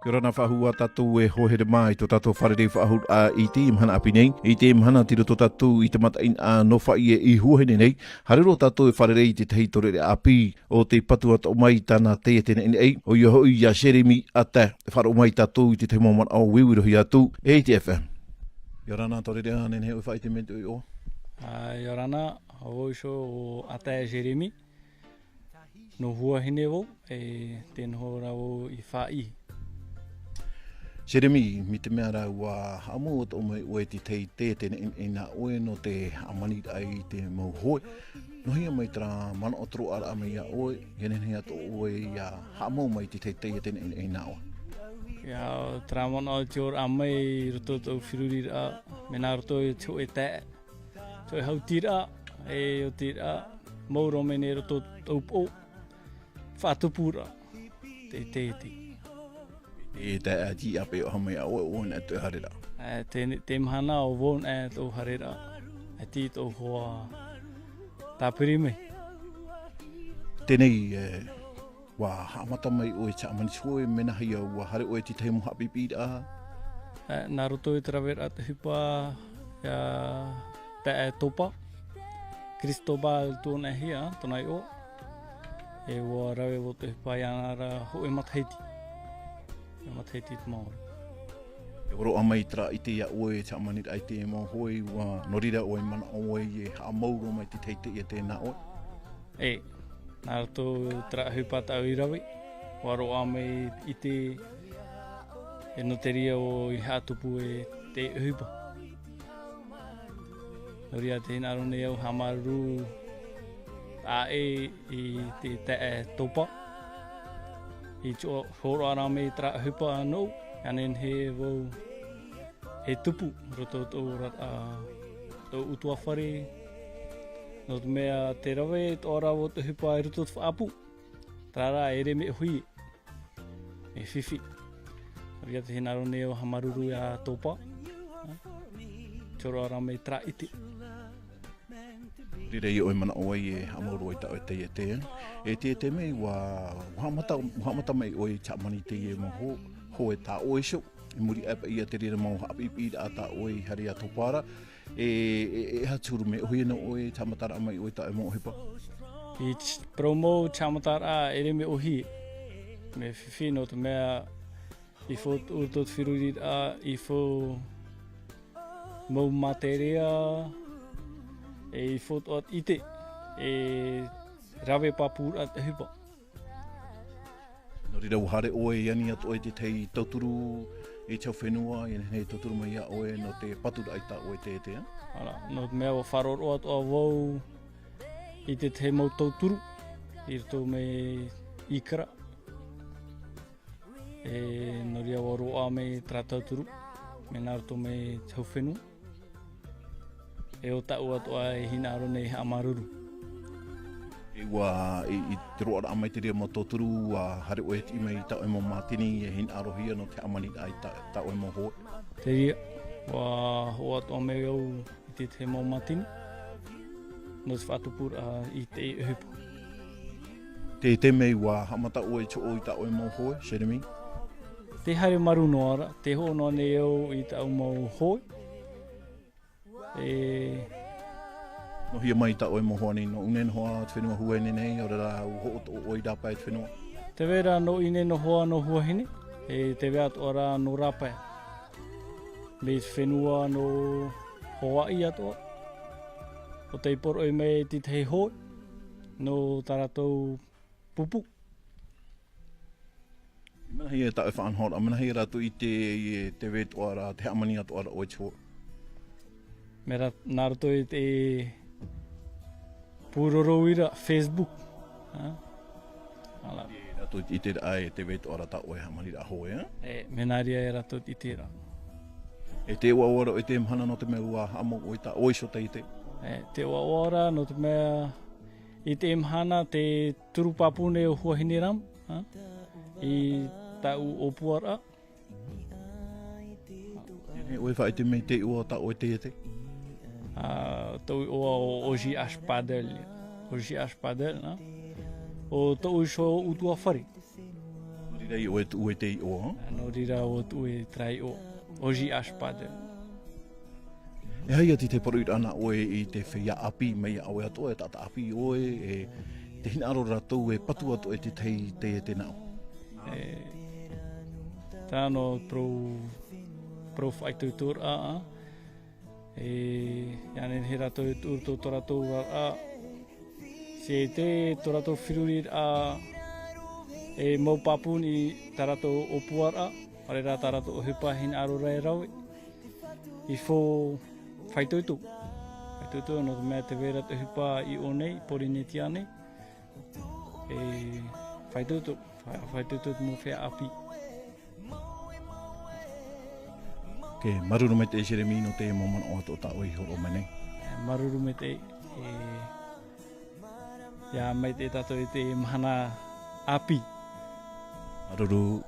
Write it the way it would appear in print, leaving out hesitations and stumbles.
Kia ora na whahua tātou e hohere mai tō tātou wharere whahur i te imhana api nei. I te imhana tira tō tātou i te matain a nofa i e i huahene nei. Harero tātou e wharere i te tei torere api o te patua tō mai tāna te tēne ene ei. O ia hoi a Jeremy ata wharo mai tātou i te te moman au wiwirohi atu ATFM. Ia rana torere a nene o whai te mento i o. Ia rana, hau iso o ata e Jeremy. No huahine wo e tenho rau i whai. Jeremy, mi te mea rau a hamu o tō mai oe te tei tētene e nā oe no te amani ai te mau hoi. No hia mai tra mana o tro ara mai a oe, henen hea tō oe ia hamu mai te tei tētene e nā oe. Ia tra mana o tior amai roto tō whirurira, me nā roto e tō e tē. Tō e hau tira, e o tira, mauro mene roto tō pō, whātupura, te te. E te aji ape o hamai a oe o nā tō harera. Te mhana o won e tō harera, e ti tō hoa tāpiri me. Tēnei, wā hamata mai oe cha amani soe mena hai au wā hare oe ti tei mo hapi pīra. Nā roto e trawera te hipa, te e topa, Cristobal tōna hia, tōnai o. E wā rawe o te hipa ianara ho e mathaiti. Mathaiti te maori. E oro amai tra i te ia oe cha amani ai te mo hoi wā norira oe mana oe e ha mauro mai te teite i te nā oe. E, nā rato tra hipa tau i rawe. Waro amai i te e noteria o i hātupu e te hipa. Noria te hina rone au hamaru a e i te e topa. I tō horo ara me tra hipa anō, anen he wau he tupu roto tō tō utua whare. No te mea te rawe tō ara o te hipa e roto tō whaapu. Trara ere me hui, me whiwhi. Ria te hina rone o hamaruru a tōpa. Tōro ara me tra iti. Rirei oe mana oe e amauro i tau e te e te. E te te mei wā uhamata mai oe cha mani te e mo ho e tā oe sho. E muri apa ia te rira mau hapi pīra a tā oe i hari a topara. E haturu me oe no oe cha matara mai oe tā e mo hepa. I promo cha matara ere me ohi. Me whiwhi no te mea i fo urtot whirurira i fo mau materia. E i foto at ite, e rawe papura at hipa. No rira uhare oe iani at oe te tei tauturu e chau whenua, i nei tauturu mai a oe no te patura ai ta oe te te. Ara, no te mea wa wharoro at o wau i te te mau tauturu, i rito me ikara. E no ria wa roa me tra tauturu, me nā rito me chau whenua. E o tau atoa e hina aro nei amaruru. E wā i te roa ra amai te rea mo tōturu a hare oe ti mai tau e mo mātini e hina aro hia no te amani ai tau e mo hoe. Te ria, wā ho atoa me au i te mo mātini. No te whatupura i te hupu. Te mei wā hamata oe cho o i tau e mo hoe, Jeremy? Te haere maru no ara, te ho no nei au i tau mo hoe. No hia mai ta oe mohoa ni no unen hoa te whenua hua ene nei, o rara ho o oi rapa e te whenua. Te wera no ine no hoa no hua hine, e te wea ora no rapa. Me te whenua no hoa i atoa. O te iporo e me te te hoi, no taratou pupu. Mana hia ta e whaanhora, mana hia ratu i te wet o ara, te amani atu ara oe chua. Mera nā roto i te pūroroira Facebook. Ala. Rato i te ai te weto ara ta oe hamani ra hoe, Me nā ria e rato i te ra. E te ua ora o te mhana no te mea ua hamo o ta oe so te i te. Te ua ora no te mea i te mhana te turupapune o huahine ram. I tau opuara. Oe whai te mei te ua ta oe te i te. Tau o Oji Ashpadel. Oji Ashpadel, o tau so utua whare. Rei o e tu e te i o. No rira o tu e trai o oji ashpada. E hai ati te poru ana oe i te whia api mei a oe ato e tata api oe e te hina aro ratou e patu ato e te tei te e te nao. Tāno pro whaitutur a. Ianen he rato e tūrto to rato a. Se te to rato whirurir a e mau papun i tarato o puara. Are rā tarato o hipa hin aro rai raui. I fō whaitutu. Whaitutu no mea te wera te hipa i o nei, pori ne tia nei. Whaitutu. Whaitutu mo whea api. Ke maruru me te Jeremy no te momon o ato ta oi horo mai nei. Maruru me te ia mai te tato i te mahana api. Maruru